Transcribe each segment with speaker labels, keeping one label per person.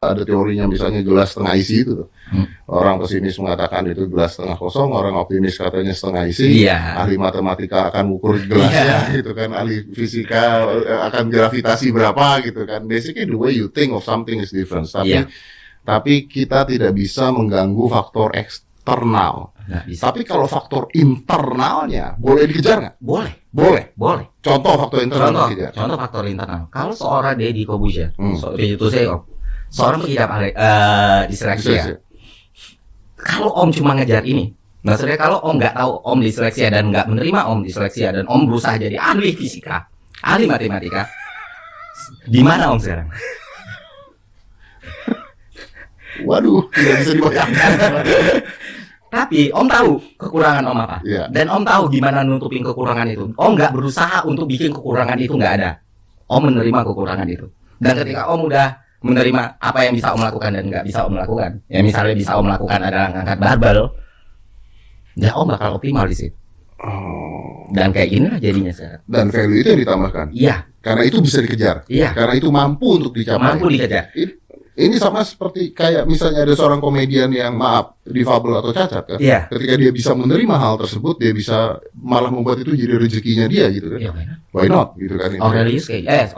Speaker 1: ada teorinya misalnya gelas setengah isi itu tuh. Orang pesimis mengatakan itu gelas setengah kosong, orang optimis katanya setengah isi.
Speaker 2: Iya.
Speaker 1: Ahli matematika akan ukur gelasnya gitu kan, ahli fisika akan gravitasi berapa gitu kan. Basically the way you think of something is different. Tapi kita tidak bisa mengganggu faktor eksternal. Tapi kalau faktor internalnya boleh dikejar nggak? Boleh. Contoh faktor internal dikejar.
Speaker 2: Contoh faktor internal. Kalau seorang Deddy Corbuzier, seorang pengidap disleksia. Kalau Om cuma ngejar ini, maksudnya kalau Om nggak tahu Om disleksia dan nggak menerima Om disleksia dan Om berusaha jadi ahli fisika, ahli matematika, di mana Om sekarang?
Speaker 1: Waduh, tidak bisa dibayangkan.
Speaker 2: Tapi Om tahu kekurangan Om apa, dan Om tahu gimana nutupin kekurangan itu. Om nggak berusaha untuk bikin kekurangan itu nggak ada. Om menerima kekurangan itu. Dan ketika Om udah menerima apa yang bisa Om lakukan dan nggak bisa Om lakukan, ya misalnya bisa Om lakukan adalah ngangkat barbel, ya Om bakal optimal di situ. Dan kayak gini lah jadinya sekarang.
Speaker 1: Dan value itu yang ditambahkan.
Speaker 2: Iya.
Speaker 1: Karena itu bisa dikejar.
Speaker 2: Iya.
Speaker 1: Karena itu mampu untuk dicapai.
Speaker 2: Mampu dikejar.
Speaker 1: Ini sama seperti kayak misalnya ada seorang komedian yang difabel atau cacat kan.
Speaker 2: Iya.
Speaker 1: Ketika dia bisa menerima hal tersebut, dia bisa malah membuat itu jadi rezekinya dia gitu kan.
Speaker 2: Iya,
Speaker 1: why not gitu kan.
Speaker 2: Aurelius kayak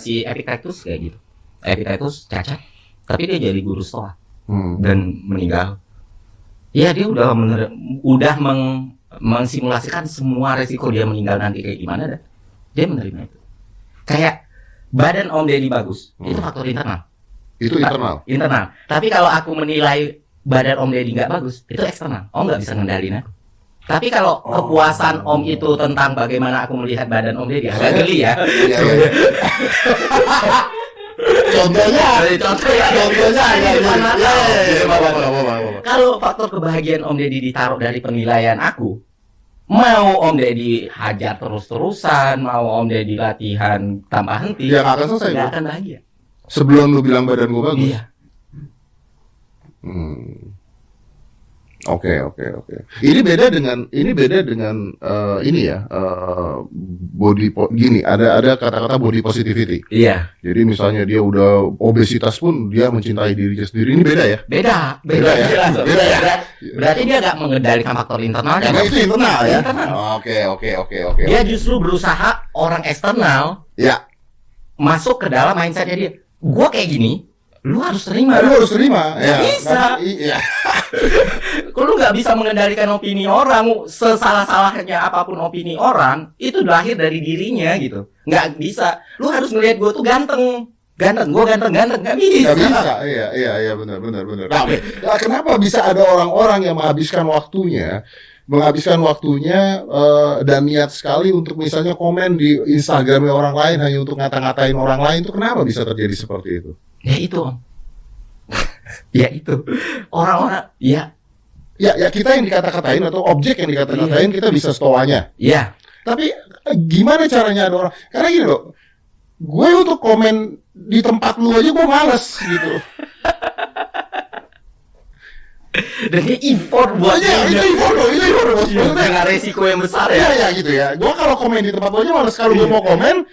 Speaker 2: si Epictetus kayak gitu. Epictetus cacat, tapi dia jadi guru Stoa dan meninggal. Ya dia udah mengsimulasikan semua resiko dia meninggal nanti kayak gimana dah. Dia menerima itu. Kayak badan Om Deddy bagus, itu faktor internal.
Speaker 1: Itu internal.
Speaker 2: Tapi kalau aku menilai badan Om Deddy nggak bagus, itu eksternal. Om nggak bisa ngendalin aku. Tapi kalau kepuasan Om itu tentang bagaimana aku melihat badan Om Deddy, agak geli ya. Contohnya. Kalau faktor kebahagiaan Om Deddy ditaruh dari penilaian aku, mau Om Deddy hajar terus-terusan, mau Om Deddy latihan tanpa henti,
Speaker 1: ya nggak akan selesai.
Speaker 2: Nggak akan bahagia.
Speaker 1: Sebelum lu bilang badan gua bagus.
Speaker 2: Iya.
Speaker 1: Oke. Ini beda dengan gini, ada kata-kata body positivity.
Speaker 2: Iya.
Speaker 1: Jadi misalnya dia udah obesitas pun dia mencintai dirinya sendiri. Ini beda ya?
Speaker 2: Beda ya. Berarti dia nggak mengendalikan faktor internalnya.
Speaker 1: Karena itu internal ya. Oke.
Speaker 2: Dia justru berusaha orang eksternal masuk ke dalam mindsetnya dia. Gua kayak gini, lu harus terima.
Speaker 1: Ya.
Speaker 2: Bisa.
Speaker 1: Iya.
Speaker 2: Lu nggak bisa mengendalikan opini orang. Sesalah-salahnya apapun opini orang, itu lahir dari dirinya gitu. Nggak bisa. Lu harus ngelihat gua tuh ganteng, gua ganteng, nggak bisa.
Speaker 1: Iya, benar. Nah, kenapa bisa ada orang-orang yang menghabiskan waktunya dan niat sekali untuk misalnya komen di Instagramnya orang lain hanya untuk ngata-ngatain orang lain, itu kenapa bisa terjadi seperti itu?
Speaker 2: Ya itu Om. Ya itu orang-orang ya
Speaker 1: kita yang dikata-katain atau objek yang dikata-katain kita bisa stoanya.
Speaker 2: Iya.
Speaker 1: Tapi gimana caranya ada orang? Karena gini loh, gue untuk komen di tempat lu aja gue males gitu.
Speaker 2: Dan dia effort buat
Speaker 1: itu effort maksudnya
Speaker 2: dengan resiko yang besar ya.
Speaker 1: Iya gitu ya. Gua kalau komen di tempat aja males. Kalau gua mau komen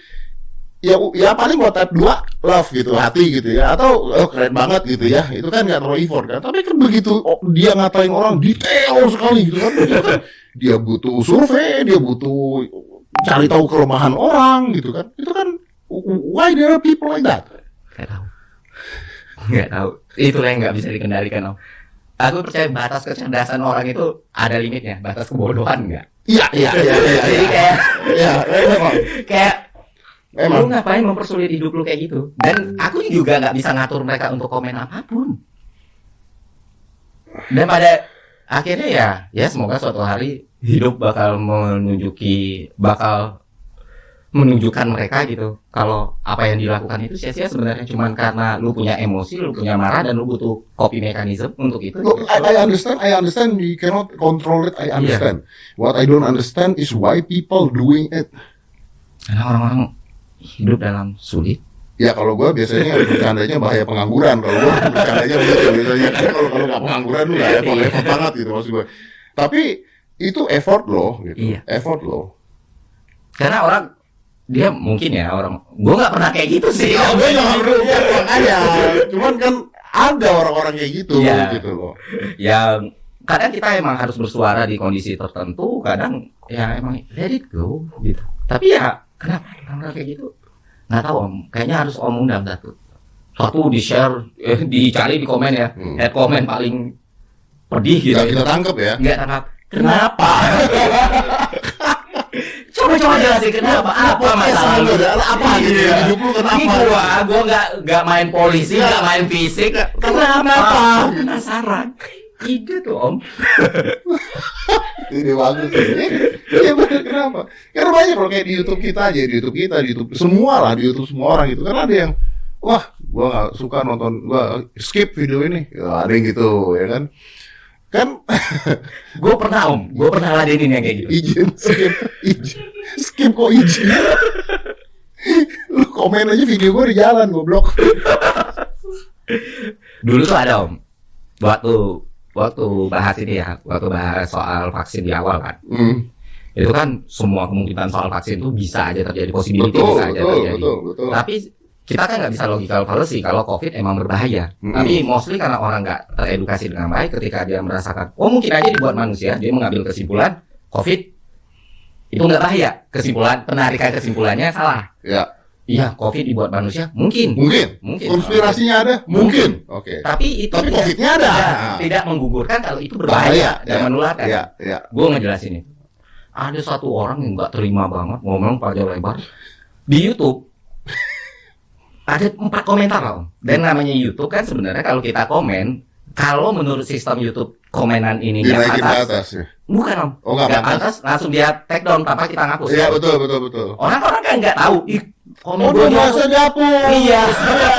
Speaker 1: ya paling gua type 2 love gitu, hati gitu ya, atau keren banget gitu ya. Itu kan enggak terlalu effort kan. Tapi kan begitu dia ngatain orang detail sekali gitu kan. Dia butuh survei, dia butuh cari tahu kelemahan orang gitu kan. Itu kan why there are people like that?
Speaker 2: Enggak tahu. Itulah yang enggak bisa dikendalikan Om. Aku percaya batas kecerdasan orang itu ada limitnya, batas kebodohan enggak?
Speaker 1: Iya.
Speaker 2: Jadi kayak
Speaker 1: Emang.
Speaker 2: Lu ngapain mempersulit hidup lu kayak gitu? Dan aku juga nggak bisa ngatur mereka untuk komen apapun. Dan pada akhirnya ya semoga suatu hari hidup bakal menunjukkan mereka gitu kalau apa yang dilakukan itu sia-sia sebenarnya cuman karena lu punya emosi, lu punya marah dan lu butuh copy mechanism untuk itu.
Speaker 1: Look, I understand you cannot control it. I understand. What I don't understand is why people doing it.
Speaker 2: Karena orang-orang hidup dalam sulit.
Speaker 1: Ya kalau gue biasanya bercandanya bahaya pengangguran. Kalau gue bercandanya begitu biasanya. Kalau nggak pengangguran lu nggak effort banget gitu maksud gue. Tapi itu effort loh gitu.
Speaker 2: Iya.
Speaker 1: Effort loh.
Speaker 2: Karena orang dia mungkin ya orang, gue nggak pernah kayak gitu sih.
Speaker 1: Gue nggak pernah makanya. Cuman kan ada orang-orang kayak gitu, gitu loh.
Speaker 2: Ya kadang kita emang harus bersuara di kondisi tertentu, kadang ya emang let it go gitu. Tapi ya kenapa orang kayak gitu? Nggak tahu Om. Kayaknya harus Om undang satu di share, dicari di komen ya, head komen paling pedih gitu.
Speaker 1: Nggak kita tangkep ya?
Speaker 2: Nggak tangkap. Kenapa? Coba jelasin kenapa? Apa masalah lu?
Speaker 1: Apa gitu ya? Hidup lu kenapa?
Speaker 2: Gua nggak main polisi, nggak main fisik. Kenapa? Penasaran. Ide tuh Om.
Speaker 1: Ini bagus ini. Iya benar, kenapa? Karena banyak kalau kayak di YouTube kita aja, di YouTube semua lah, di YouTube semua orang gitu. Kan ada yang, wah, gua nggak suka nonton, gua skip video ini. Ya, ada yang gitu, ya kan? Kan
Speaker 2: gue pernah ladenin yang kayak gitu.
Speaker 1: Izin skip kok izin. Lu komen aja video gue di jalan, goblok.
Speaker 2: Dulu tuh ada Om, waktu bahas ini ya, waktu bahas soal vaksin di awal kan. Itu kan semua kemungkinan soal vaksin itu bisa aja terjadi, possibility bisa aja terjadi.
Speaker 1: Betul.
Speaker 2: Tapi kita kan nggak bisa logical fallacy kalau COVID emang berbahaya. Tapi mostly karena orang nggak teredukasi dengan baik, ketika dia merasakan, oh mungkin aja dibuat manusia, dia mengambil kesimpulan COVID itu nggak bahaya. Penarikan kesimpulannya salah.
Speaker 1: Ya.
Speaker 2: Iya, COVID dibuat manusia mungkin.
Speaker 1: Konspirasinya ada, mungkin. Oke.
Speaker 2: Tapi
Speaker 1: COVID-nya ada.
Speaker 2: Tidak menggugurkan kalau itu berbahaya dan menularkan.
Speaker 1: Ya.
Speaker 2: Gue ngejelasin ini. Ada satu orang yang nggak terima banget ngomong panjang lebar di YouTube. Ada 4 komentar Om. Dan namanya YouTube kan sebenarnya kalau kita komen, kalau menurut sistem YouTube komenan ini nggak
Speaker 1: atas ya?
Speaker 2: Bukan Om.
Speaker 1: Oh, nggak
Speaker 2: pantas, langsung dia take down tanpa kita ngapus.
Speaker 1: Iya betul.
Speaker 2: Orang-orang kan nggak tahu. Komen
Speaker 1: gue biasa dihapus.
Speaker 2: Iya.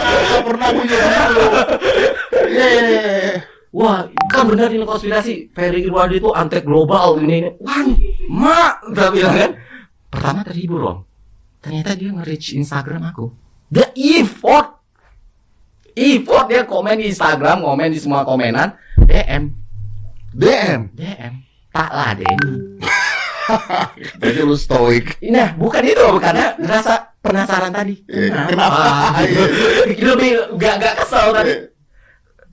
Speaker 1: Nggak pernah punya dulu. Iya.
Speaker 2: Wah, kan benar ini konspirasi. Ferry Irwandi itu antek global ini. Wah, mak, udah bilang kan. Pertama terhibur Om. Ternyata dia nge-reach Instagram aku. Dia effort dia komen di Instagram, komen di semua komenan, DM. Tak ladeni.
Speaker 1: Jadi lu stoik.
Speaker 2: Nah, bukan itu, karena ngerasa penasaran tadi. Kenapa? Lebih gak kesel tadi.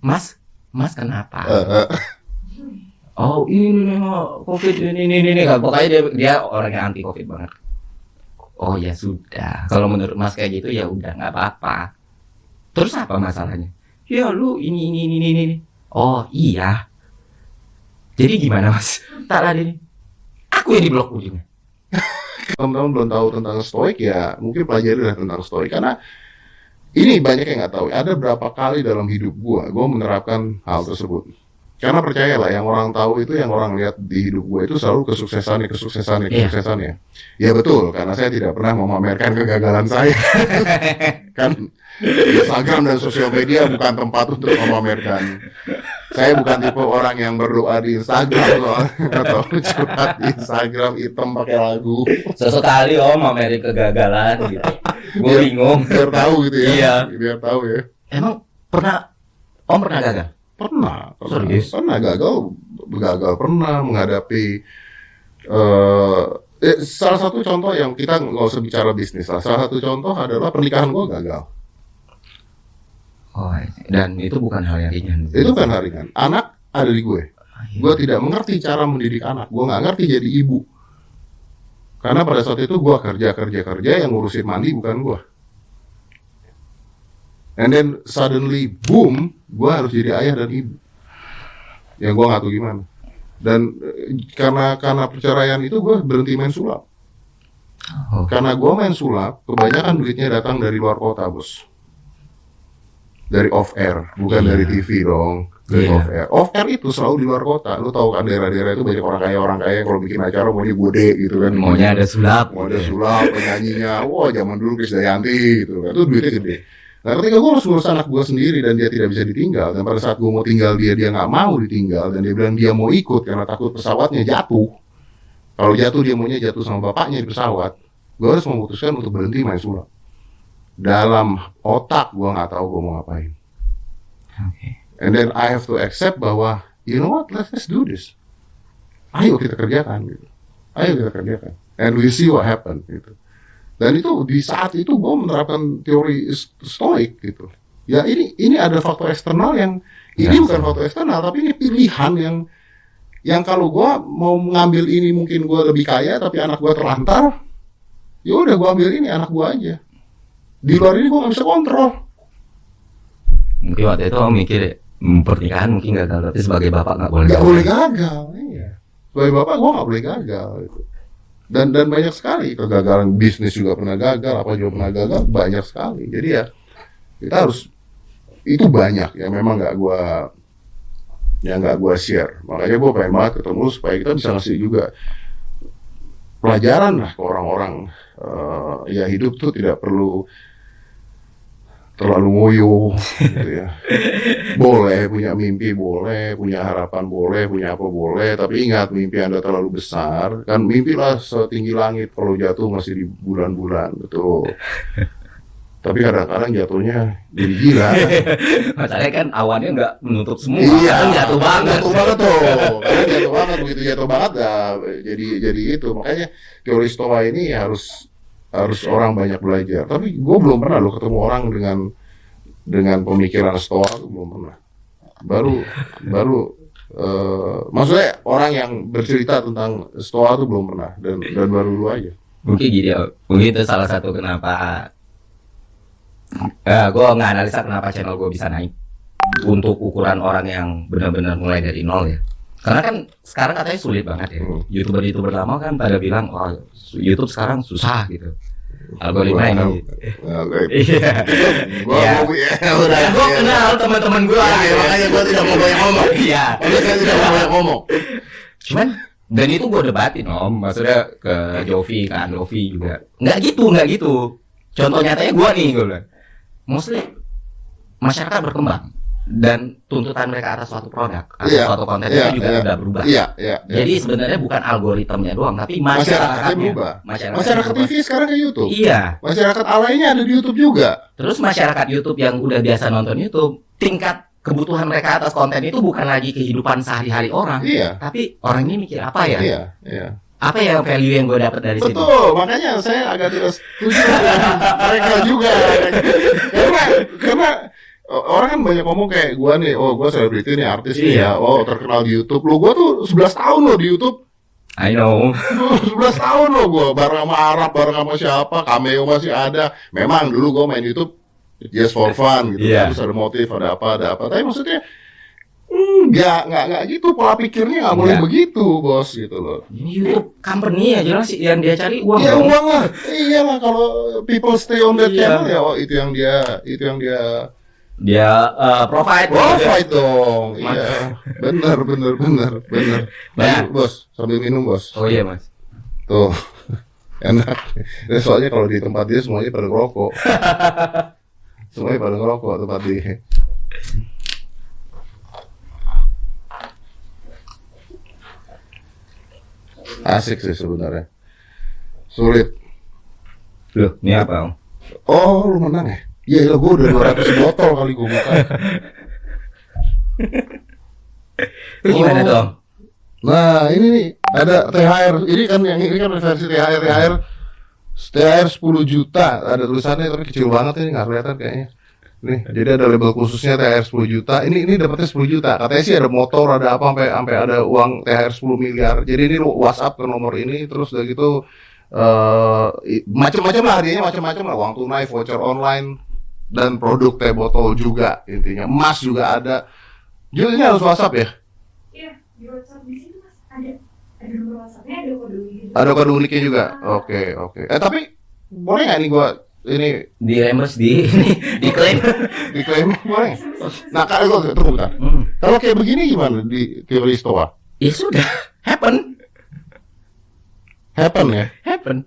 Speaker 2: Mas kenapa? Oh ini COVID ini. Pokoknya dia orang yang anti COVID banget. Oh ya sudah, kalau menurut Mas kayak gitu ya udah nggak apa-apa. Terus apa masalahnya? Ya lu ini. Oh iya. Jadi gimana Mas? Tak ada ini. Aku yang diblok ujungnya.
Speaker 1: Teman-teman belum tahu tentang stoik ya, mungkin pelajarilah tentang stoik karena ini banyak yang nggak tahu. Ada berapa kali dalam hidup gua menerapkan hal tersebut. Karena percayalah, yang orang tahu itu yang orang lihat di hidup gue itu selalu kesuksesannya. Ya betul, karena saya tidak pernah memamerkan kegagalan saya. Kan Instagram dan sosial media bukan tempat untuk memamerkan. Saya bukan tipe orang yang berdoa di Instagram atau curhat di Instagram hitam pakai lagu.
Speaker 2: Sesekali mamerin kegagalan gitu. Gue bingung.
Speaker 1: Biar tahu gitu ya.
Speaker 2: Iya.
Speaker 1: Biar tahu ya.
Speaker 2: Emang pernah gagal?
Speaker 1: Pernah gagal pernah menghadapi salah satu contoh yang kita nggak usah bicara bisnis lah. Salah satu contoh adalah pernikahan gue gagal.
Speaker 2: Oh, dan itu bukan hal yang ringan.
Speaker 1: Itu bukan hal ringan. Anak ada di gue. Gue tidak mengerti cara mendidik anak. Gue nggak ngerti jadi ibu. Karena pada saat itu gue kerja yang ngurusin mandi bukan gue. And then suddenly boom, gue harus jadi ayah dan ibu. Yang gue nggak tahu gimana. Dan karena perceraian itu gue berhenti main sulap. Karena gue main sulap, kebanyakan duitnya datang dari luar kota, bos. Dari off air, bukan dari TV dong. Dari off air. Off air itu selalu di luar kota. Lu tahu kan daerah-daerah itu banyak orang kaya kalau bikin acara maunya gede gitu kan.
Speaker 2: Maunya ada sulap.
Speaker 1: Penyanyinya. Wah, zaman dulu Krisdayanti gitu kan. Itu duitnya gede. Nah ketika gue harus ngurus anak gue sendiri dan dia tidak bisa ditinggal, dan pada saat gue mau tinggal dia nggak mau ditinggal, dan dia bilang dia mau ikut karena takut pesawatnya jatuh. Kalau jatuh dia maunya jatuh sama bapaknya di pesawat. Gue harus memutuskan untuk berhenti main sulap. Dalam otak gue nggak tahu gue mau ngapain. And then I have to accept bahwa you know what, let's do this. Ayo kita kerjakan gitu. And we see what happen gitu. Dan itu di saat itu gue menerapkan teori stoik gitu. Ya ini ada faktor eksternal yang ini bukan faktor eksternal, tapi ini pilihan yang kalau gue mau mengambil ini mungkin gue lebih kaya, tapi anak gue terlantar, ya udah gue ambil ini anak gue aja. Di luar ini gue nggak bisa kontrol.
Speaker 2: Mungkin waktu itu om mikir pernikahan mungkin gagal, tapi sebagai bapak nggak boleh.
Speaker 1: Nggak boleh gagal, iya. Sebagai bapak gue nggak boleh gagal. Gitu. Dan banyak sekali kegagalan bisnis juga pernah gagal, apa juga pernah gagal, banyak sekali. Jadi ya kita harus itu banyak ya memang nggak gue share. Makanya gue pengen banget ketemu supaya kita bisa ngasih juga pelajaran lah ke orang-orang. Ya hidup tuh tidak perlu terlalu ngoyo gitu ya. Boleh punya mimpi, boleh punya harapan, boleh punya apa boleh, tapi ingat mimpi Anda terlalu besar kan, mimpilah setinggi langit, kalau jatuh masih di bulan-bulan, betul. Tapi kadang-kadang jatuhnya jadi gila.
Speaker 2: Masalahnya kan awannya nggak menutup semua.
Speaker 1: Iya,
Speaker 2: kan jatuh banget
Speaker 1: tuh. Karena jatuh banget, begitu jatuh banget ya jadi itu. Makanya teori Stoa ini harus orang banyak belajar. Tapi gue belum pernah lo ketemu orang dengan pemikiran Stoa, belum pernah. Baru maksudnya orang yang bercerita tentang Stoa itu belum pernah, dan baru lu aja.
Speaker 2: Mungkin gini, mungkin itu salah satu kenapa gue nganalisa kenapa channel gue bisa naik untuk ukuran orang yang benar-benar mulai dari nol ya. Karena kan sekarang katanya sulit banget ya. YouTuber lama kan pada bilang, oh YouTube sekarang susah gitu. Algoritma ini. Iya. Gue kenal teman-teman gue.
Speaker 1: Makanya gue tidak mau banyak ngomong.
Speaker 2: Iya.
Speaker 1: Saya tidak mau banyak ngomong.
Speaker 2: Cuman dan itu gue debatin om, maksudnya ke Jovi, ke Andovi juga. Nggak gitu. Contoh nyatanya gue nih, gue bilang. Mostly masyarakat berkembang dan tuntutan mereka atas suatu produk atau suatu konten itu juga udah berubah. Jadi sebenarnya bukan algoritmanya doang, tapi masyarakatnya berubah.
Speaker 1: Masyarakat TV sekarang ke YouTube.
Speaker 2: Iya.
Speaker 1: Masyarakat alainya ada di YouTube juga.
Speaker 2: Terus masyarakat YouTube yang udah biasa nonton YouTube, tingkat kebutuhan mereka atas konten itu bukan lagi kehidupan sehari-hari orang, tapi orang ini mikir apa ya?
Speaker 1: Iya.
Speaker 2: Apa ya value yang gue dapat dari sini?
Speaker 1: Betul, makanya saya agak tidak setuju dengan mereka juga. Karena orang kan banyak ngomong kayak gue nih, oh gue selebriti nih, artis nih ya, oh terkenal di YouTube. Lo gue tuh 11 tahun lo di YouTube.
Speaker 2: I know.
Speaker 1: 11 tahun lo gue, bareng sama Arab, bareng sama siapa, cameo masih ada. Memang dulu gue main YouTube just for fun gitu, terus ada motif, ada apa. Tapi maksudnya nggak gitu, pola pikirnya nggak boleh begitu bos gitu loh.
Speaker 2: YouTube company ya jelas yang dia cari uang.
Speaker 1: Ya uang lah, iyalah kalau people stay on that channel ya, oh, itu yang dia
Speaker 2: provide
Speaker 1: dong. Iya, benar. Bos, sambil minum bos.
Speaker 2: Oh iya mas.
Speaker 1: Tuh enak. Soalnya kalau di tempat dia semuanya pada ngerokok. Tempat dia. Asik sih sebenarnya. Sulit.
Speaker 2: Loh, ini apa om?
Speaker 1: Oh, lu menang ya? Iya, gue udah 200 botol kali gue buka.
Speaker 2: Itu gimana tuh om?
Speaker 1: Nah, ini nih ada THR. Ini kan versi THR 10 juta. Ada tulisannya tapi kecil banget ini, nggak kelihatan kayaknya. Nih, jadi ada label khususnya THR 10 juta. Ini dapatnya 10 juta. Katanya sih ada motor, ada apa sampai ada uang THR 10 miliar. Jadi ini WhatsApp ke nomor ini, terus udah gitu macam-macam lah hadiahnya, macam-macam lah, uang tunai, voucher online, dan produk teh botol juga intinya. Emas juga ada. Jadi ini harus WhatsApp ya?
Speaker 3: Iya, di WhatsApp di sini mas ada nomor WhatsAppnya, ada kode uniknya juga.
Speaker 1: Ada kode uniknya juga. Oke. Tapi boleh nggak nih gua ini
Speaker 2: di reimburse diklaim
Speaker 1: boleh? Nah kalau tunggu bentar. Kalau kayak begini gimana di teori Stoa?
Speaker 2: Ya sudah, happen
Speaker 1: ya?
Speaker 2: Happen.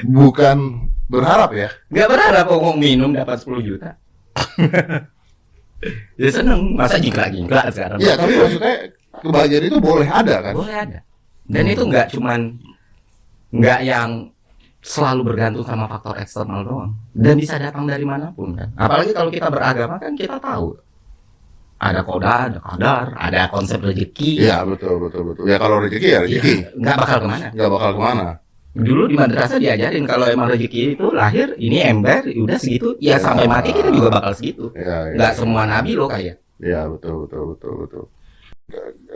Speaker 1: Bukan berharap ya?
Speaker 2: Nggak berharap kok minum dapat 10 juta. Ya seneng, masa jingkrak sekarang.
Speaker 1: Iya, tapi maksudnya kebahagiaan itu boleh ada kan?
Speaker 2: Boleh ada. Dan itu nggak yang selalu bergantung sama faktor eksternal doang. Dan bisa datang dari manapun kan. Apalagi kalau kita beragama kan kita tahu. Ada koda, ada kadar, ada konsep rezeki.
Speaker 1: Iya betul. Ya kalau rezeki ya rezeki.
Speaker 2: Nggak bakal kemana. Dulu di madrasah diajarin kalau emang rezeki itu lahir ini ember, udah segitu. Ya sampai mati kita juga bakal segitu. Nggak semua nabi loh kayak.
Speaker 1: Ya betul.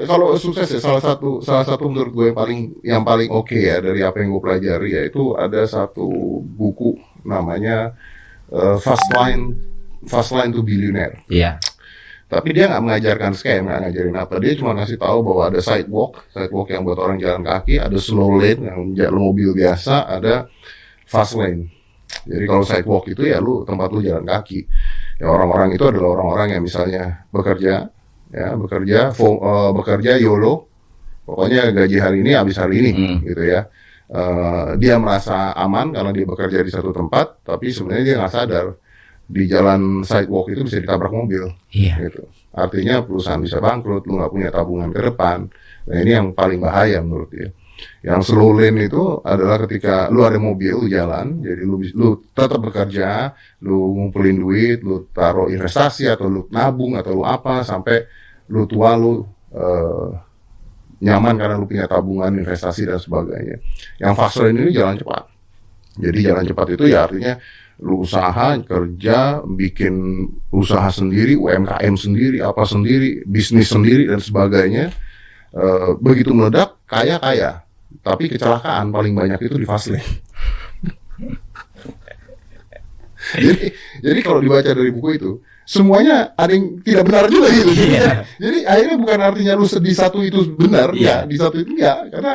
Speaker 1: Kalau sukses ya salah satu menurut gue yang paling oke ya dari apa yang gue pelajari, yaitu ada satu buku namanya Fast Line to Billionaire.
Speaker 2: Iya.
Speaker 1: Tapi dia nggak mengajarkan scam, nggak ngajarin apa. Dia cuma ngasih tahu bahwa ada sidewalk yang buat orang jalan kaki, ada slow lane yang jalan mobil biasa, ada fast lane. Jadi kalau sidewalk itu ya tempat lu jalan kaki. Ya orang-orang itu adalah orang-orang yang misalnya bekerja YOLO, pokoknya gaji hari ini habis hari ini, gitu ya. Dia merasa aman karena dia bekerja di satu tempat, tapi sebenarnya dia nggak sadar di jalan sidewalk itu bisa ditabrak mobil.
Speaker 2: Iya.
Speaker 1: Gitu. Artinya perusahaan bisa bangkrut, lu nggak punya tabungan ke depan. Nah ini yang paling bahaya menurut dia. Yang slow lane itu adalah ketika lu ada mobil, lu jalan, jadi lu tetap bekerja, lu ngumpulin duit, lu taruh investasi atau lu nabung atau lu apa sampai lu tua, lu nyaman karena lu punya tabungan, investasi dan sebagainya. Yang fast lane ini jalan cepat. Jadi jalan cepat itu ya artinya lu usaha, kerja, bikin usaha sendiri, UMKM sendiri, apa sendiri, bisnis sendiri dan sebagainya. Begitu meledak, kaya. Tapi kecelakaan paling banyak itu di fast lane. jadi kalau dibaca dari buku itu, semuanya ada yang tidak benar juga gitu. Jadi akhirnya bukan artinya lu di satu itu benar, ya di satu itu enggak, karena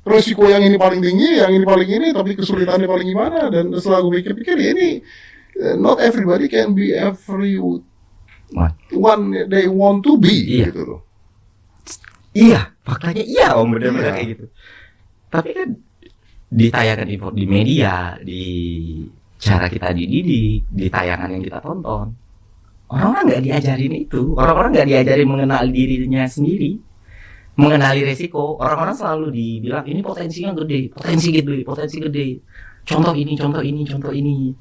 Speaker 1: resiko yang ini paling tinggi, yang ini paling ini, tapi kesulitannya paling gimana. Dan setelah gue pikir-pikir ya ini not everybody can be everyone they want to be, gitu loh.
Speaker 2: Iya, faktanya iya om, benar-benar kayak gitu. Tapi kan ditayangkan di media, di cara kita dididik, di tayangan yang kita tonton, orang-orang nggak diajarin itu, orang-orang nggak diajarin mengenal dirinya sendiri, mengenali resiko. Orang-orang selalu dibilang ini potensinya gede, potensi gede. Contoh ini.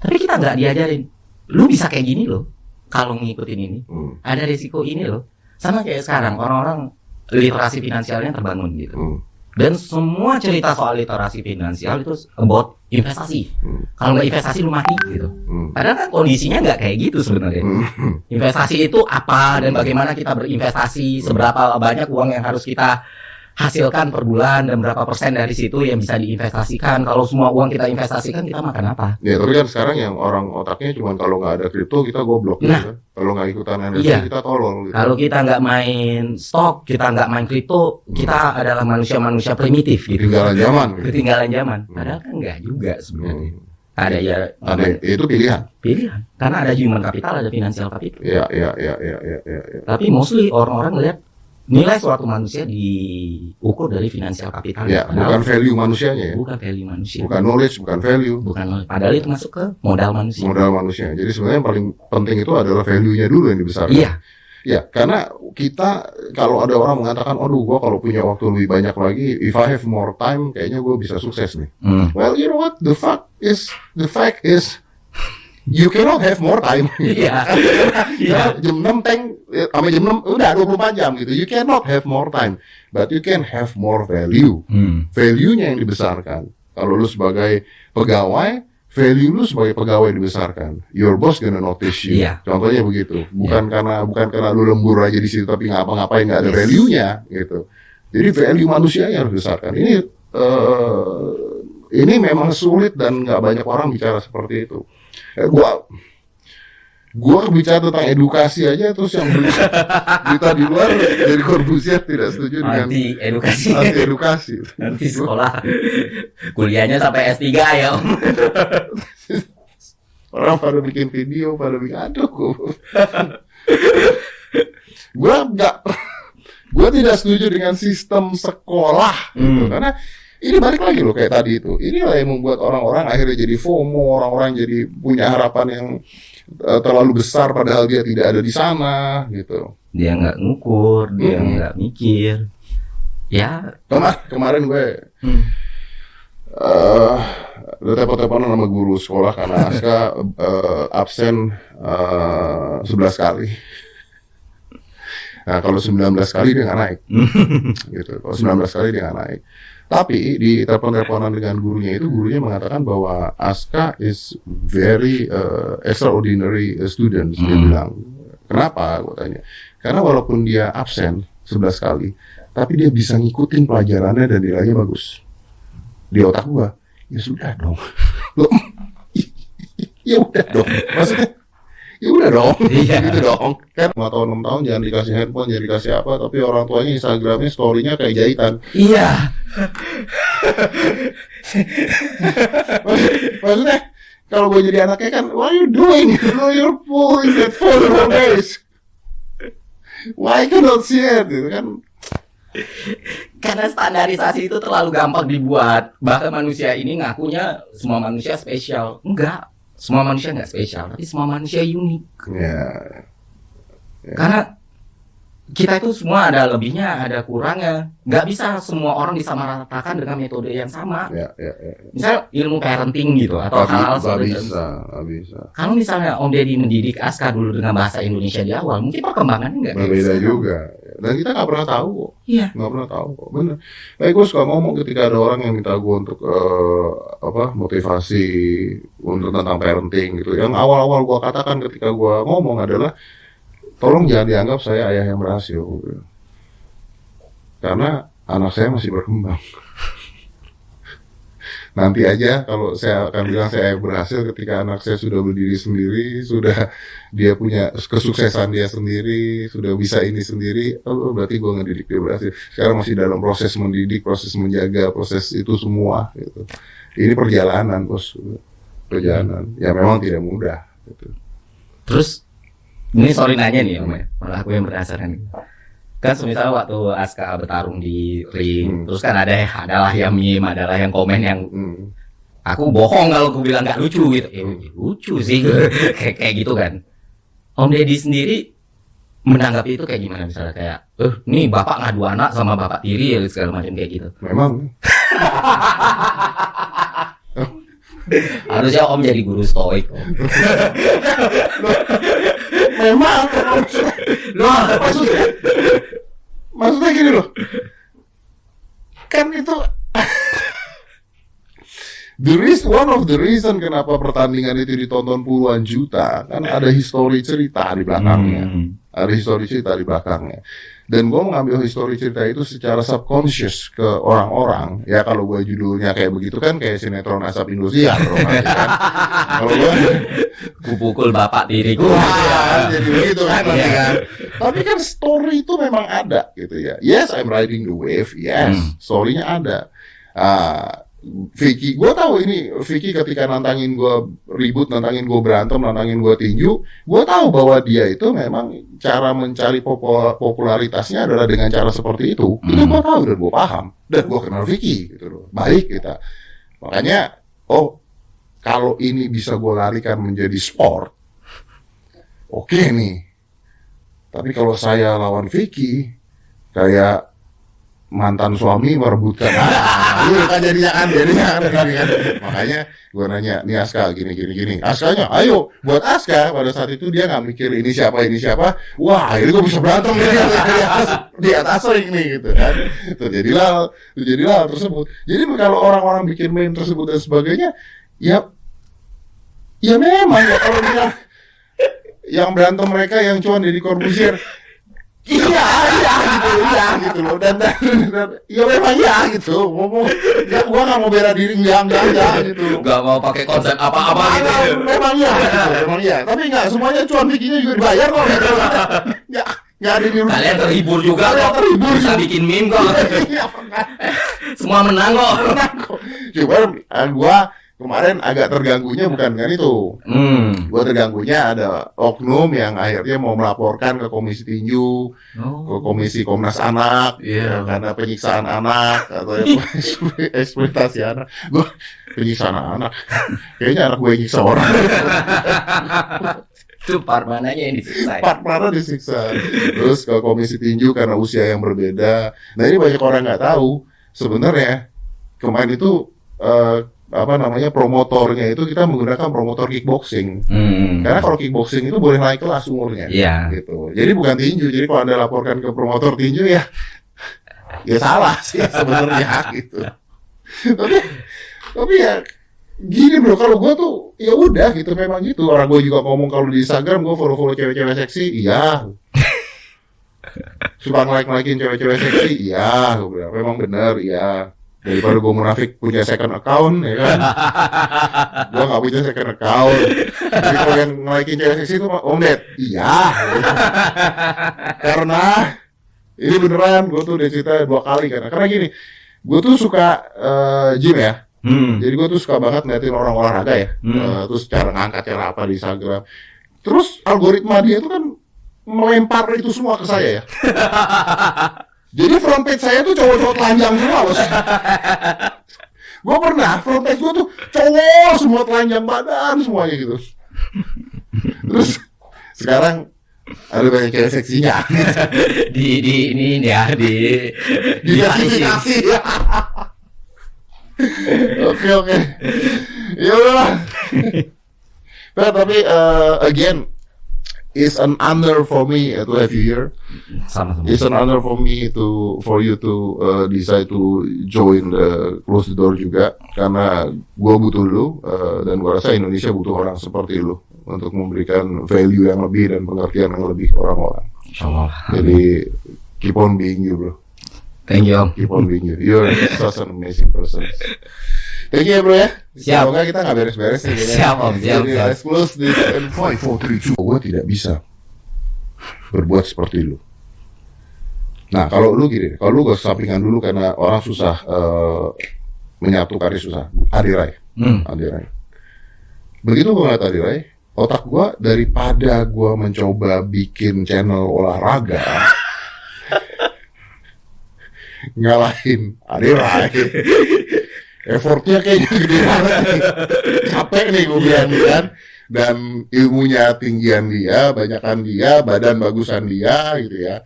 Speaker 2: Tapi kita nggak diajarin. Lu bisa kayak gini loh, kalau ngikutin ini. Ada resiko ini loh. Sama kayak sekarang orang-orang literasi finansialnya terbangun gitu. Dan semua cerita soal literasi finansial itu about investasi. Kalau nggak investasi lu mati gitu. Padahal kan kondisinya nggak kayak gitu sebenarnya. Investasi itu apa dan bagaimana kita berinvestasi, seberapa banyak uang yang harus kita hasilkan per bulan dan berapa persen dari situ yang bisa diinvestasikan. Kalau semua uang kita investasikan, kita makan apa?
Speaker 1: Ya tapi kan sekarang yang orang otaknya cuma kalau nggak ada kripto kita goblok,
Speaker 2: nah,
Speaker 1: gitu. Kalau nggak ikutan NFT kita tolol. Gitu.
Speaker 2: Kalau kita nggak main stok, kita nggak main kripto, kita adalah manusia-manusia primitif. Gitu. Ketinggalan zaman. Padahal kan nggak juga sebenarnya. Ada
Speaker 1: itu pilihan.
Speaker 2: Karena ada human capital, ada financial capital.
Speaker 1: Iya.
Speaker 2: Tapi mostly orang-orang lihat nilai suatu manusia diukur dari financial capital.
Speaker 1: Ya, bukan value manusianya ya.
Speaker 2: Bukan value manusia.
Speaker 1: Bukan knowledge, bukan value.
Speaker 2: Padahal itu masuk ke modal manusia.
Speaker 1: Jadi sebenarnya yang paling penting itu adalah value-nya dulu yang dibesarkan.
Speaker 2: Iya.
Speaker 1: Ya, karena kita kalau ada orang mengatakan, "Aduh, gua kalau punya waktu lebih banyak lagi, if I have more time, kayaknya gua bisa sukses nih." Well, you know what? The fact is you cannot have more time.
Speaker 2: Iya.
Speaker 1: Jam 6 sampai jam 6 udah 24 jam gitu. You cannot have more time, but you can have more value. Value-nya yang dibesarkan. Kalau lu sebagai pegawai, value lu sebagai pegawai dibesarkan. Your boss gonna notice you.
Speaker 2: Iya.
Speaker 1: Contohnya begitu. Bukan karena lu lembur aja di situ tapi ngapa-ngapain nggak ada value-nya gitu. Jadi value manusia yang harus dibesarkan. Ini memang sulit dan nggak banyak orang bicara seperti itu. Gua bicara tentang edukasi aja, terus yang berita di luar dari Corbusier tidak setuju dengan
Speaker 2: anti edukasi. Nanti sekolah kuliahnya sampai S3 ya om.
Speaker 1: Orang pada bikin video, pada bikin Gua tidak setuju dengan sistem sekolah gitu, karena ini balik lagi loh kayak tadi itu. Inilah yang membuat orang-orang akhirnya jadi FOMO, orang-orang jadi punya harapan yang terlalu besar padahal dia tidak ada di sana gitu.
Speaker 2: Dia nggak ngukur, dia nggak mikir. Ya
Speaker 1: kemarin gue telepon-teleponan sama guru sekolah karena Aska absen 11 kali. Nah, kalau 19 kali dia nggak naik. Gitu. Kalau 19 kali dia nggak naik. Tapi di telepon-teleponan dengan gurunya itu, gurunya mengatakan bahwa Aska is very extraordinary student. Dia bilang, kenapa? Gue tanya. Karena walaupun dia absen 11 kali, tapi dia bisa ngikutin pelajarannya dan nilainya bagus. Di otak gua, ya sudah dong. Ya udah dong. Maksudnya, ya udah dong. Gitu dong. Kan 5 tahun 6 tahun jangan dikasih handphone, jangan dikasih apa, tapi orang tuanya Instagramnya story-nya kayak jahitan.
Speaker 2: Iya.
Speaker 1: Maksudnya kalau gue jadi anaknya kan, what are you doing? You're pulling that phone all days. Why cannot see it? Gitu kan.
Speaker 2: Karena standarisasi itu terlalu gampang dibuat. Bahkan manusia ini ngakunya semua manusia spesial. Enggak. Semua manusia enggak spesial, tapi semua manusia unik.
Speaker 1: Ya.
Speaker 2: Karena kita itu semua ada lebihnya, ada kurangnya. Nggak bisa semua orang disamaratakan dengan metode yang sama. Misal ilmu parenting gitu atau hal-hal seperti itu.
Speaker 1: Nggak bisa.
Speaker 2: Kalau misalnya Om Deddy mendidik Aska dulu dengan bahasa Indonesia di awal, mungkin perkembangannya nggak
Speaker 1: berbeda juga. Dan kita nggak pernah tahu kok.
Speaker 2: Iya.
Speaker 1: Nggak pernah tahu kok. Bener. Gue suka ngomong ketika ada orang yang minta gue untuk motivasi untuk tentang parenting gitu. Yang awal-awal gue katakan ketika gue ngomong adalah, tolong jangan dianggap saya ayah yang berhasil, karena anak saya masih berkembang. Nanti aja kalau saya akan bilang saya yang berhasil ketika anak saya sudah berdiri sendiri, sudah dia punya kesuksesan dia sendiri, sudah bisa ini sendiri, berarti gue ngedidik dia berhasil. Sekarang masih dalam proses mendidik, proses menjaga, proses itu semua. Gitu. Ini perjalanan, bos, perjalanan. Ya memang tidak mudah. Gitu.
Speaker 2: Terus ini sorry nanya nih Om, malah aku yang berdasarkan. Kan semisal waktu Aska bertarung di ring, terus kan adalah yang meme, adalah yang komen yang aku bohong kalau aku bilang nggak lucu gitu. Lucu sih kayak gitu kan. Om Deddy sendiri menanggapi itu kayak gimana, misalnya kayak, nih bapak ngadu anak sama bapak tiri ya segala macam kayak gitu.
Speaker 1: Memang.
Speaker 2: Harusnya Om jadi guru stoik.
Speaker 1: Memang maksudnya gini loh, kan itu one of the reason kenapa pertandingan itu ditonton puluhan juta, kan ada histori cerita di belakangnya. Dan gue mengambil histori cerita itu secara subconscious ke orang-orang. Ya kalau gue judulnya kayak begitu kan kayak sinetron Asap Indosiar kan. Kalau gue
Speaker 2: kupukul bapak tiriku.
Speaker 1: Jadi begitu kan. Tapi kan story itu memang ada gitu ya. Yes, I'm riding the wave. Yes, story-nya ada. Vicky, gue tahu ini Vicky ketika nantangin gue ribut, nantangin gue berantem, nantangin gue tinju, gue tahu bahwa dia itu memang cara mencari popularitasnya adalah dengan cara seperti itu. Itu gue tahu dan gue paham, dan gue kenal Vicky gitu loh, baik kita. Makanya, kalau ini bisa gue larikan menjadi sport, oke nih. Tapi kalau saya lawan Vicky, kayak mantan suami merebutkan kan jadinya kan. Makanya gue nanya, nih Aska gini. Askanya, ayo buat Aska. Pada saat itu dia nggak mikir ini siapa. Wah, ini gue bisa berantem di atas ring nih gitu kan. Terjadilah hal tersebut. Jadi kalau orang-orang bikin meme tersebut dan sebagainya, ya memang ya kalau dia yang berantem mereka yang cuan Deddy Corbuzier. Iya gitu loh, dan ya memang ya gitu, gua nggak mau bela diri enggak gitu,
Speaker 2: nggak mau pakai konsep apa-apa gitu,
Speaker 1: memang ya, tapi nggak semuanya cuan bikinnya juga dibayar kok, gitu. nggak ada di
Speaker 2: kalian terhibur juga kok, bisa bikin meme kok, semua menang kok.
Speaker 1: Coba gua kemarin agak terganggunya bukan kan itu. Gue terganggunya ada oknum yang akhirnya mau melaporkan ke Komisi Tinju, ke Komisi Komnas Anak, karena penyiksaan anak atau eksploitasi anak. Gue penyiksaan anak, kayaknya anak gue nyiksa orang.
Speaker 2: Itu part mananya yang disiksa?
Speaker 1: Part mana disiksa. Terus ke Komisi Tinju karena usia yang berbeda. Nah ini banyak orang nggak tahu sebenarnya kemarin itu promotornya itu kita menggunakan promotor kickboxing. Karena kalau kickboxing itu boleh naik kelas umurnya. Gitu. Jadi bukan tinju. Jadi kalau Anda laporkan ke promotor tinju ya salah sih sebenarnya gitu. Tapi ya gini bro, kalau gue tuh ya udah gitu, memang gitu. Orang gue juga ngomong kalau di Instagram gue follow cewek-cewek seksi, iya. Suka ngelikein cewek-cewek seksi, iya. Gue bilang memang benar, iya. Daripada gue munafik punya second account, ya kan. Gue gak punya second account. Jadi kalau yang ngelikein cewek seksi itu Om Ded, iya. Karena ini beneran, gue tuh udah cerita 2 kali karena gini, gue tuh suka gym ya. Jadi gue tuh suka banget ngeliatin orang olahraga ya. Terus cara ngangkat, cara apa di Instagram. Terus algoritma dia tuh kan melempar itu semua ke saya ya. Jadi front page saya tuh cowok-cowok telanjang semua loh. Gue pernah front page gue tuh cowok semua telanjang badan semuanya gitu. Terus sekarang ada banyak cewek seksinya.
Speaker 2: Ini ya di
Speaker 1: kasih ya. Oke. Ya udah. Nah, tapi again, it's an honor for me to have you here.
Speaker 2: Sama-sama.
Speaker 1: It's an honor for you to decide to join Close the Door juga, karena gue butuh lu dan gue rasa Indonesia butuh orang seperti lu untuk memberikan value yang lebih dan pengertian yang lebih ke orang-orang.
Speaker 2: Insyaallah.
Speaker 1: Jadi keep on being you, bro.
Speaker 2: Thank you.
Speaker 1: Keep on being you. You're such an amazing person. Thank you ya bro ya.
Speaker 2: Siap.
Speaker 1: Semoga kita nggak beres-beres nih.
Speaker 2: Siap Om.
Speaker 1: Jadi let's close this and 5, 4, 3, 2. Gue tidak bisa berbuat seperti lu. Nah kalau lu gini, kalau lu gak sampingan dulu karena orang susah menyatukannya susah. Adirai. Begitu gue ngeliat Adirai, otak gue daripada gue mencoba bikin channel olahraga ngalahin Adirai, effortnya kayaknya gede banget nih. Capek nih gue bilang kan. Dan ilmunya tinggian dia, banyakan dia, badan bagusan dia gitu ya.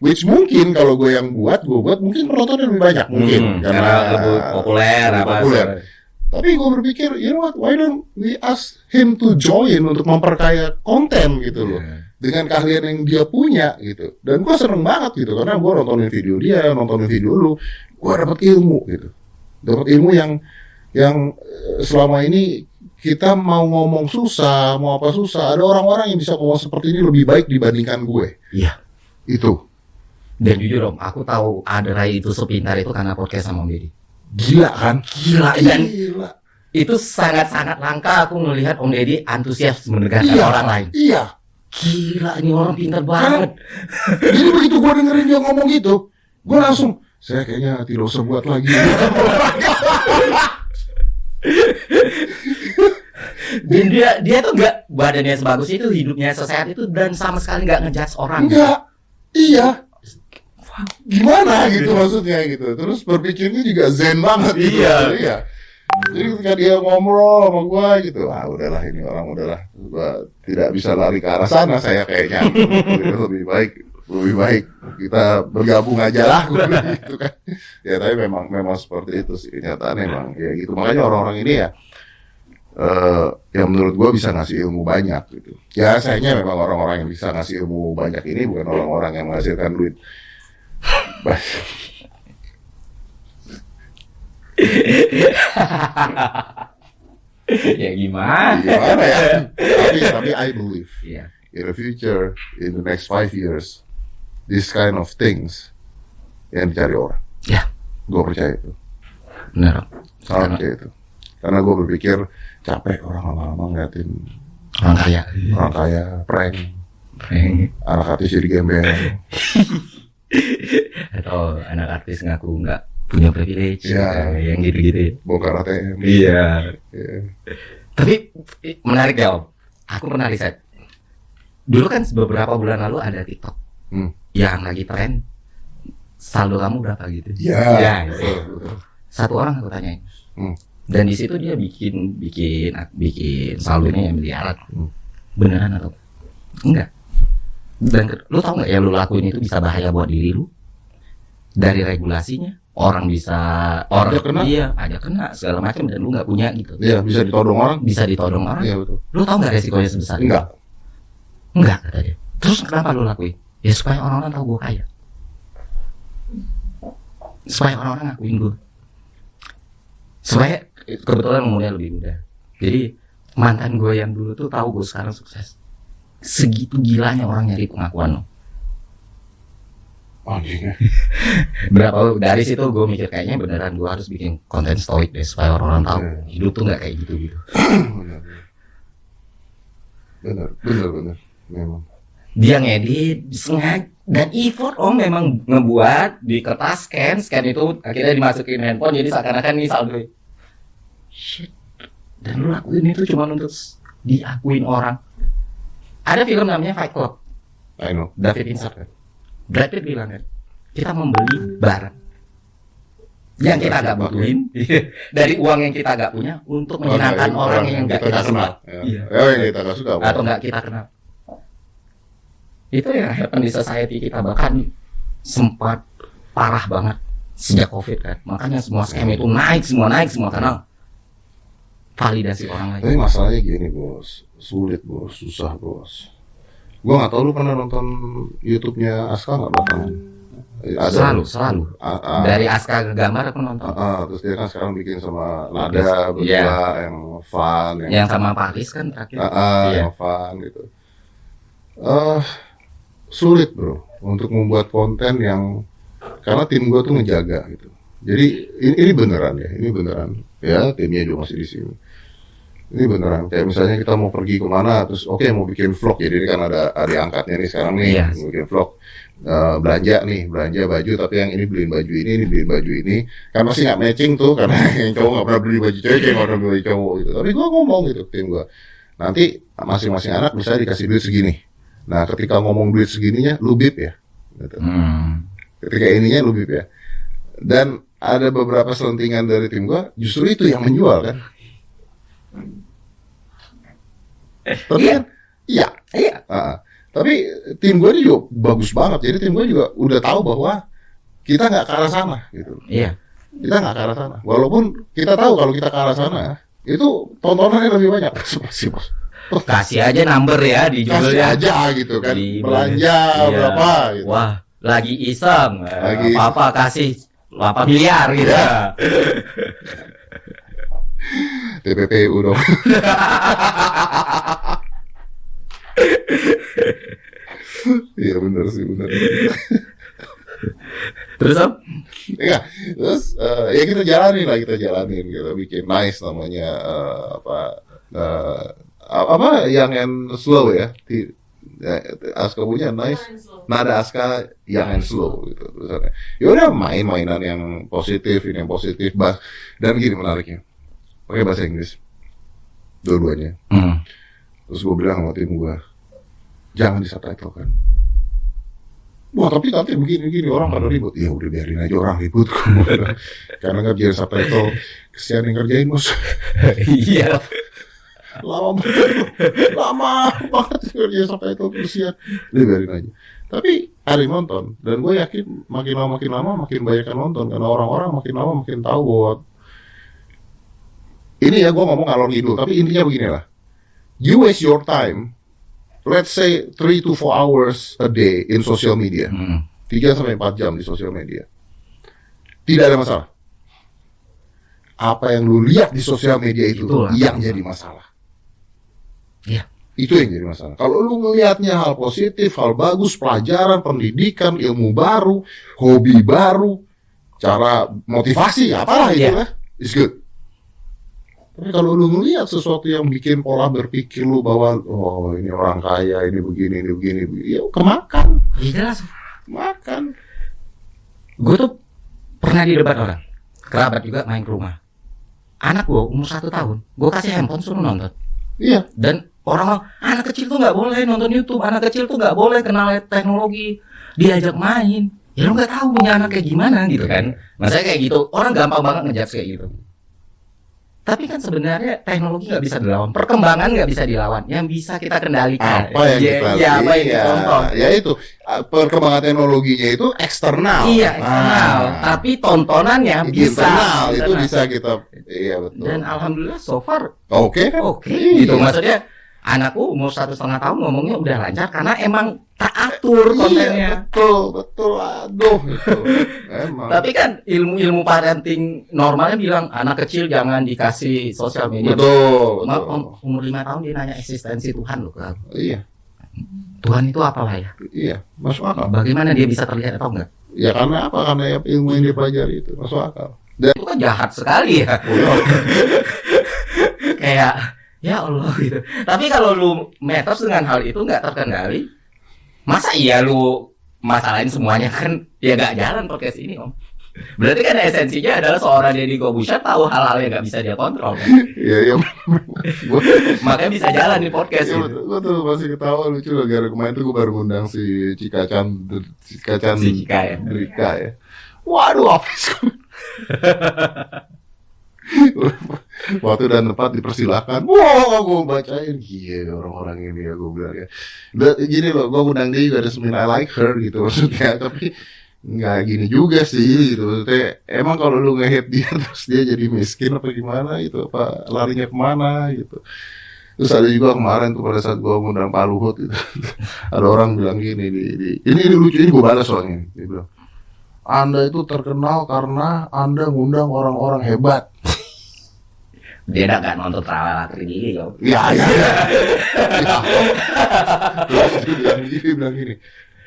Speaker 1: Which mungkin kalau gue buat mungkin penontonnya lebih banyak mungkin
Speaker 2: karena lebih populer.
Speaker 1: Tapi gue berpikir, you know what, why don't we ask him to join untuk memperkaya konten gitu loh. Dengan keahlian yang dia punya gitu. Dan gue seneng banget gitu karena gue nontonin video dia, nontonin video lu, gue dapet ilmu gitu. Dapat ilmu yang selama ini kita mau ngomong susah, mau apa susah. Ada orang-orang yang bisa ngomong seperti ini lebih baik dibandingkan gue.
Speaker 2: Iya.
Speaker 1: Itu.
Speaker 2: Dan jujur Om, aku tahu Adirai itu sepintar itu karena podcast sama Om Deddy.
Speaker 1: Gila kan? Gila.
Speaker 2: Itu sangat-sangat langka aku melihat Om Deddy antusias mendengarkan orang lain.
Speaker 1: Iya.
Speaker 2: Gila, ini orang pintar banget.
Speaker 1: Jadi begitu gue dengerin dia ngomong gitu, gue langsung, saya kayaknya tidak usah buat lagi.
Speaker 2: Dan dia tuh nggak badannya sebagus itu, hidupnya sesehat itu, dan sama sekali nggak ngejudge orang.
Speaker 1: Enggak, iya. Gimana gitu maksudnya gitu. Terus berpikirnya juga zen banget gitu. Iya. Jadi ketika dia ngobrol sama gue gitu, udahlah ini orang udahlah, gue tidak bisa lari ke arah sana saya kayaknya. Lebih baik kita bergabung aja lah gitu kan. Ya tapi memang seperti itu sih kenyataannya memang ya gitu. Makanya orang-orang ini ya yang menurut gue bisa ngasih ilmu banyak gitu. Ya sayangnya memang orang-orang yang bisa ngasih ilmu banyak ini bukan orang-orang yang menghasilkan duit.
Speaker 2: Ya gimana
Speaker 1: ya? Tapi I believe in the future, in the next 5 years, this kind of things yang dicari orang.
Speaker 2: Ya,
Speaker 1: gue percaya itu.
Speaker 2: Benar.
Speaker 1: Sangat percaya itu. Karena gue berpikir capek orang lama-lama ngeliatin
Speaker 2: orang kaya,
Speaker 1: prank, anak artis jadi gembel,
Speaker 2: atau anak artis ngaku nggak punya privilege, yang gitu-gitu.
Speaker 1: Bongkar ATM.
Speaker 2: Iya. Tapi menarik ya Om. Aku pernah riset. Dulu kan beberapa bulan lalu ada TikTok yang lagi tren. Saldo kamu berapa gitu?
Speaker 1: Iya.
Speaker 2: Satu orang aku tanyain. Dan di situ dia bikin saldonya yang miliaran. Beneran atau enggak? Dan lu tau nggak ya lu lakuin itu bisa bahaya buat diri lu? Dari regulasinya, orang bisa orang
Speaker 1: Ada kena.
Speaker 2: iya ada kena segala macam dan lu nggak punya gitu.
Speaker 1: Iya, bisa ditodong orang.
Speaker 2: Bisa ditodong orang.
Speaker 1: Iya, betul.
Speaker 2: Lu tahu nggak resikonya sebesar itu? Enggak kata dia. Terus kenapa lu lakuin? Ya supaya orang-orang tahu gue kaya. Supaya orang-orang ngakuin gue. Supaya kebetulan umurnya lebih muda. Jadi mantan gue yang dulu tuh tahu gue sekarang sukses. Segitu gilanya orang nyari pengakuan lo.
Speaker 1: Anjingnya.
Speaker 2: Berapa dari situ gue mikir kayaknya beneran gue harus bikin konten stoik deh supaya orang-orang tahu hidup tuh nggak kayak gitu.
Speaker 1: Bener. Memang.
Speaker 2: Dia ngedit sengaja dan effort om memang ngebuat di kertas scan itu akhirnya dimasukin handphone jadi seakan-akan ini saldo. Shit. Dan lu lakuin itu cuma untuk diakuin orang. Ada film namanya Fight Club.
Speaker 1: I know.
Speaker 2: David Fincher kan. Brad Pitt bilang kan, kita membeli barang yang kita nggak butuhin dari uang yang kita nggak punya untuk menyenangkan orang yang nggak kita kenal.
Speaker 1: Iya. Yang kita nggak suka.
Speaker 2: Atau nggak kita kenal. Itu yang happen di society kita bahkan sempat parah banget sejak COVID kan. Makanya semua scam itu naik semua karena validasi orang lain.
Speaker 1: Tapi masalahnya gini bos, sulit bos, susah bos. Gua nggak tahu lu pernah nonton YouTube-nya Aska nggak belakangan?
Speaker 2: Selalu. Dari Aska ke gambar aku nonton.
Speaker 1: Terus dia kan sekarang bikin sama Nada berdua yang fun,
Speaker 2: yang sama Paris kan terakhir.
Speaker 1: Yang fun gitu. Sulit bro untuk membuat konten yang karena tim gua tuh ngejaga gitu. Jadi ini beneran ya timnya juga masih di sini. Ini beneran, kayak misalnya kita mau pergi kemana, terus mau bikin vlog, jadi kan ada adik angkatnya nih sekarang nih, mau bikin vlog, belanja baju, tapi yang ini beliin baju ini, kan masih nggak matching tuh, karena yang cowok nggak pernah beli baju cewek, nggak pernah beli baju cowok gitu, tapi gue ngomong gitu, tim gue, nanti masing-masing anak bisa dikasih duit segini, nah ketika ngomong duit segininya, lu bip ya, gitu. Ketika ininya lu bip ya, dan ada beberapa selentingan dari tim gue, justru itu yang menjual kan. Tapi kan, iya. Tapi tim gue ini juga bagus banget. Jadi tim gue juga udah tahu bahwa kita nggak ke arah sana, gitu.
Speaker 2: Iya.
Speaker 1: Kita nggak ke arah sana. Walaupun kita tahu kalau kita ke arah sana, itu tontonannya lebih banyak.
Speaker 2: Kasih aja number ya di judulnya.
Speaker 1: Kasih aja gitu kan. Belanja berapa? Gitu.
Speaker 2: Wah, lagi iseng. Apa kasih 8 miliar gitu. Ya.
Speaker 1: TPPU dong. Iya benar.
Speaker 2: Terus om?
Speaker 1: Ya, terus ya kita jalanin kita bikin nice namanya apa yang and slow ya. Aska punya nice, nada Aska yang and slow gitu. Ya udah mainan yang positif, ini yang positif dan gini menariknya. Pakai bahasa Inggris dua-duanya. Terus gue bilang sama tim gue, jangan di subtitle kan. Wah tapi nanti begini orang pada ribut. Ya udah biarin aja orang ribut. Karena ngerjain subtitle kesian yang ngerjain bos.
Speaker 2: Iya.
Speaker 1: Lama banget ngerjain subtitle kesian. Udah biarin aja. Tapi ada yang nonton dan gue yakin makin lama makin banyak yang nonton karena orang-orang makin lama makin tahu bahwa ini ya gue ngomong ngalor ngidul, tapi intinya beginilah. You waste your time, let's say 3 to 4 hours a day in social media. 3-4 jam di social media. Tidak ada masalah. Apa yang lu lihat di sosial media itu yang jadi masalah.
Speaker 2: Iya.
Speaker 1: Itu yang jadi masalah. Kalau lu ngelihatnya hal positif, hal bagus, pelajaran, pendidikan, ilmu baru, hobi baru, cara motivasi, apalah itu lah, it's good. Tapi kalau lu ngelihat sesuatu yang bikin pola berpikir lu bahwa ini orang kaya, ini begini, ya kemakan.
Speaker 2: Iya jelas.
Speaker 1: Makan.
Speaker 2: Gue tuh pernah didebat orang, kerabat juga main ke rumah. Anak gue umur 1 tahun, gue kasih handphone suruh nonton.
Speaker 1: Iya.
Speaker 2: Dan orang anak kecil tuh nggak boleh nonton YouTube, anak kecil tuh nggak boleh kenal teknologi, diajak main. Ya lu nggak tahu punya anak kayak gimana gitu kan? Maksudnya kayak gitu, orang gampang banget ngejudge kayak gitu. Tapi kan sebenarnya teknologi nggak bisa dilawan, perkembangan nggak bisa dilawan, yang bisa kita kendalikan.
Speaker 1: Apa yang kita
Speaker 2: apa yang kita tonton.
Speaker 1: Ya itu, perkembangan teknologinya itu eksternal.
Speaker 2: Iya, eksternal. Tapi tontonannya bisa
Speaker 1: internal itu
Speaker 2: internal.
Speaker 1: bisa kita, iya betul.
Speaker 2: Dan alhamdulillah so far
Speaker 1: Oke kan?
Speaker 2: oke
Speaker 1: Iya.
Speaker 2: gitu. Maksudnya anakku umur 1,5 tahun ngomongnya udah lancar karena emang teratur kontennya.
Speaker 1: Iya, betul. Aduh, itu. Emang.
Speaker 2: Tapi kan ilmu parenting normalnya bilang anak kecil jangan dikasih sosial media.
Speaker 1: Betul.
Speaker 2: Umur 5 tahun dia nanya eksistensi Tuhan loh kan.
Speaker 1: Iya,
Speaker 2: Tuhan itu apalah ya?
Speaker 1: iya, masuk akal.
Speaker 2: Bagaimana dia bisa terlihat atau enggak?
Speaker 1: Ya karena apa? Karena ilmu yang dia pelajari itu masuk akal. Dan
Speaker 2: Itu kan jahat sekali ya. Kayak ya Allah gitu. Tapi kalau lu matters dengan hal itu nggak terkendali, masa iya lu masalahin semuanya kan ya nggak jalan podcast ini om. Berarti kan esensinya adalah seorang Deddy Corbuzier tahu hal-hal yang nggak bisa dia kontrol kan?
Speaker 1: iya,
Speaker 2: Makanya bisa jalan di podcast
Speaker 1: iya,
Speaker 2: gitu.
Speaker 1: gue tuh masih ketawa lucu loh. Gara kemarin tuh gue baru ngundang si Cikacan
Speaker 2: Si Cika ya.
Speaker 1: Drika ya. Waduh, apa sih? Waktu dan tempat dipersilakan. Wah, gue bacain. Iya, orang-orang ini ya gue bilang ya. Gini loh, gue undang dia juga ada seminar I like her gitu maksudnya. Tapi nggak gini juga sih gitu. Maksudnya, emang kalau lu nge-hate dia terus dia jadi miskin apa gimana gitu. Apa larinya kemana gitu. Terus ada juga kemarin tuh pada saat gue ngundang Pak Luhut gitu. Ada orang bilang gini, ini lucu, ini gue balas soalnya. Dia bilang, Anda itu terkenal karena Anda ngundang orang-orang hebat.
Speaker 2: Dia nggak nonton Travel gini ya.
Speaker 1: Ya. Terus dia bilang gini,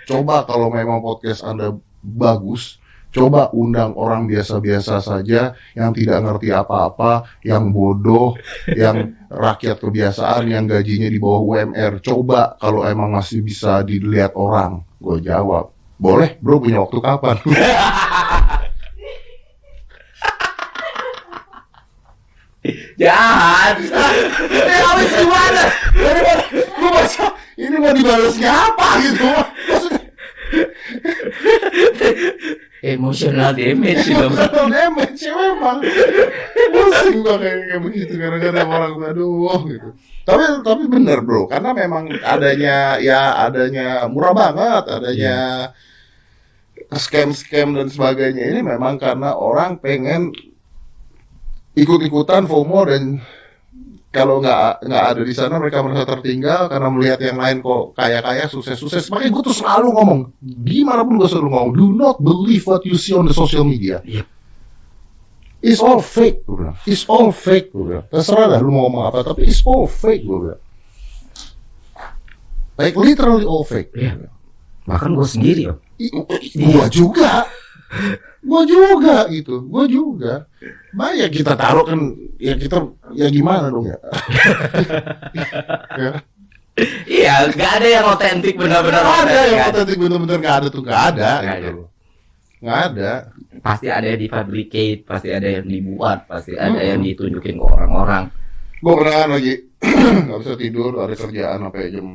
Speaker 1: coba kalau memang podcast Anda bagus, coba undang orang biasa-biasa saja yang tidak ngerti apa-apa, yang bodoh, yang rakyat kebiasaan, yang gajinya di bawah UMR. Coba kalau emang masih bisa dilihat orang. Gue jawab, boleh bro, punya waktu kapan?
Speaker 2: Jahat.
Speaker 1: Habis gimana? Gue baca, ini mau dibalasnya apa gitu? Maksudnya
Speaker 2: Emotional damage gitu.
Speaker 1: emotional damage ya memang. Pusing gue kayak begitu kadang-kadang orang aduh gitu. Tapi bener bro, karena memang adanya murah banget, adanya scam dan sebagainya ini memang karena orang pengen ikut-ikutan FOMO, dan kalau nggak ada di sana mereka merasa tertinggal karena melihat yang lain kok kaya-kaya, sukses. Makanya gue tuh selalu ngomong, dimanapun gue selalu ngomong, do not believe what you see on the social media.
Speaker 2: Yep.
Speaker 1: It's all fake, gue bilang. It's all fake, gue bilang. Terserah dah lu mau ngomong apa, tapi it's all fake, gue bilang. Like literally all fake.
Speaker 2: Iya. Bahkan gue sendiri,
Speaker 1: Gue juga gitu, gue juga. Banyak kita taruh kan, ya kita, ya gimana dong ya? Ya.
Speaker 2: Iya, nggak ada yang otentik benar-benar.
Speaker 1: Nggak ada yang
Speaker 2: Nggak
Speaker 1: otentik bener-bener, nggak ada tuh, nggak ada.
Speaker 2: Nggak
Speaker 1: Gitu.
Speaker 2: ada.
Speaker 1: Nggak ada.
Speaker 2: Pasti ada yang difabricate, pasti ada yang dibuat, pasti ada yang ditunjukin ke orang-orang.
Speaker 1: Gue pernah lagi nggak bisa tidur, ada kerjaan sampai jam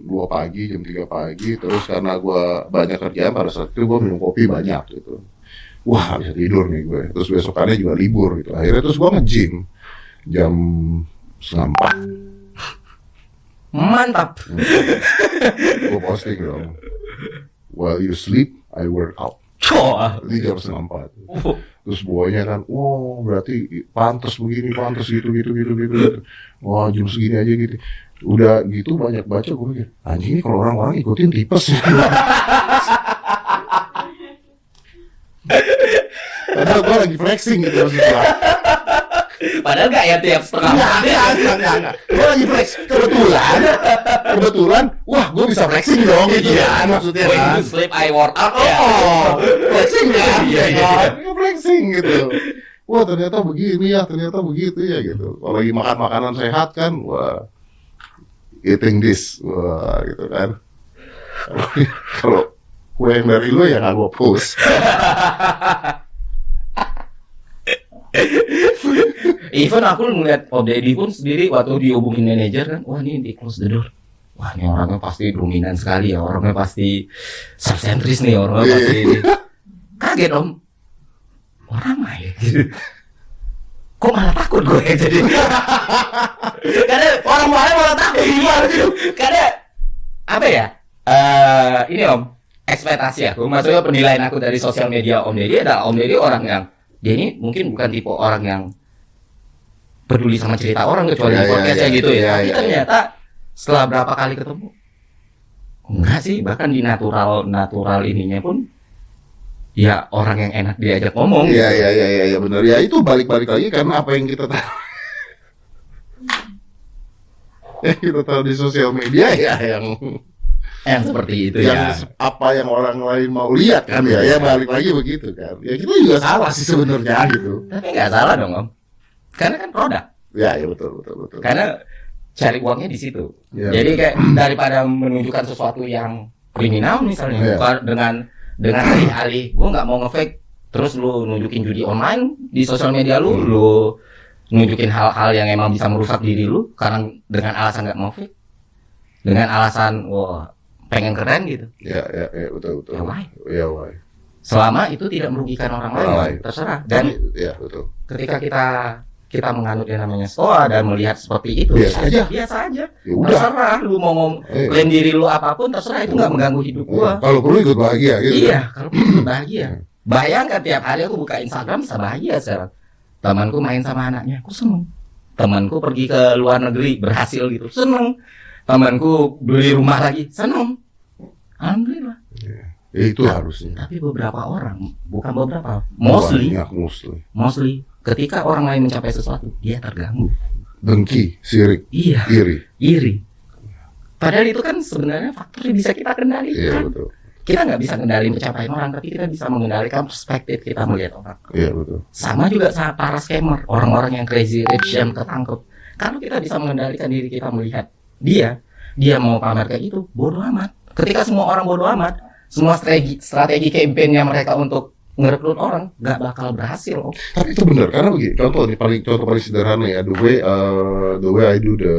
Speaker 1: 2 pagi, jam 3 pagi. Terus karena gue banyak kerjaan pada saat itu, gue minum kopi banyak gitu. Wah, nggak bisa tidur nih gue. Terus besokannya juga libur gitu. Akhirnya terus gue nge-gym jam 3:30.
Speaker 2: Mantap.
Speaker 1: Gue posting dong. While you sleep, I work out.
Speaker 2: Coba.
Speaker 1: Ini jam 3:30. Terus buahnya kan, wow berarti pantas begini, pantas gitu. Wah jam segini aja gitu. Udah gitu banyak baca, gue mikir, anjing ini kalau orang-orang ikutin tipes ya. Padahal gue lagi flexing gitu maksudnya.
Speaker 2: Padahal nggak ya tiap setengah menit.
Speaker 1: Enggak. Gue lagi flex. Kebetulan, wah gue bisa flexing dong gitu kan maksudnya
Speaker 2: When
Speaker 1: kan.
Speaker 2: you sleep, I work out ya.
Speaker 1: Flexing kan?
Speaker 2: Iya.
Speaker 1: Flexing gitu. Wah ternyata begini ya, ternyata begitu ya gitu. Kalau lagi makan makanan sehat kan, wah eating this, wah gitu kan. Kalau kue yang dari lu ya nggak gue post.
Speaker 2: Even aku ngeliat Om Deddy pun sendiri waktu dihubungin manajer kan, wah ini di close the door. Wah ini orangnya pasti dominan sekali ya, orangnya pasti self-centris nih, orangnya pasti ini. Kaget Om. Orang ya gitu. Kok malah takut gue jadi. Karena orang malah takut gimana gitu. Karena apa ya? Ini Om, ekspektasi aku, maksudnya penilaian aku dari sosial media Om Deddy adalah Om Deddy orang yang dia ini mungkin bukan tipe orang yang peduli sama cerita orang kecuali di podcastnya gitu ya. Tapi ternyata setelah berapa kali ketemu, enggak sih, bahkan di natural ininya pun ya orang yang enak diajak ngomong.
Speaker 1: Iya benar. Ya itu balik lagi karena apa yang kita tahu. Yang kita tahu di sosial media ya yang
Speaker 2: seperti itu
Speaker 1: yang
Speaker 2: ya.
Speaker 1: Apa yang orang lain mau lihat kan ya balik lagi begitu kan. Ya kita juga salah sih sebenarnya gitu.
Speaker 2: Tapi nggak salah dong Om, karena kan produk.
Speaker 1: Ya betul.
Speaker 2: Karena cari uangnya di situ.
Speaker 1: Ya,
Speaker 2: jadi kayak daripada menunjukkan sesuatu yang kriminal misalnya dengan alih-alih gue nggak mau nge-fake terus lu nunjukin judi online di sosial media lu nunjukin hal-hal yang emang bisa merusak diri lu karena dengan alasan nggak mau fake, dengan alasan wah pengen keren gitu.
Speaker 1: Ya betul.
Speaker 2: Ya why?
Speaker 1: Ya why?
Speaker 2: Selama itu tidak merugikan orang lain, terserah. Dan
Speaker 1: ya betul.
Speaker 2: ketika kita menganut yang namanya stoa dan melihat seperti itu, biasa aja.
Speaker 1: Ya udah.
Speaker 2: Terserah lu mau klaim diri lu apapun, terserah, itu nggak mengganggu hidup gua.
Speaker 1: Kalau perlu ikut bahagia gitu.
Speaker 2: Iya, kalau perlu ikut bahagia. Bayangkan tiap hari aku buka Instagram bisa bahagia sekarang. Temanku main sama anaknya, aku seneng. Temanku pergi ke luar negeri berhasil gitu, seneng. Temanku beli rumah lagi, seneng. Alhamdulillah.
Speaker 1: Ya itu harusnya.
Speaker 2: Tapi beberapa orang, bukan beberapa, mostly ketika orang lain mencapai sesuatu, dia terganggu.
Speaker 1: Dengki, sirik,
Speaker 2: iya,
Speaker 1: iri.
Speaker 2: Padahal itu kan sebenarnya faktor yang bisa kita kendalikan.
Speaker 1: Iya betul.
Speaker 2: Kita nggak bisa kendalikan pencapaian orang, tapi kita bisa mengendalikan perspektif kita melihat orang.
Speaker 1: Iya betul.
Speaker 2: Sama juga sama para scammer, orang-orang yang crazy rich yang ketangkep. Kalau kita bisa mengendalikan diri kita melihat dia mau pamer kayak gitu, bodoh amat. Ketika semua orang bodoh amat, semua strategi campaign-nya mereka untuk ngerekrut orang nggak bakal berhasil.
Speaker 1: Tapi itu benar karena begini. Contoh paling sederhana ya. The way I do the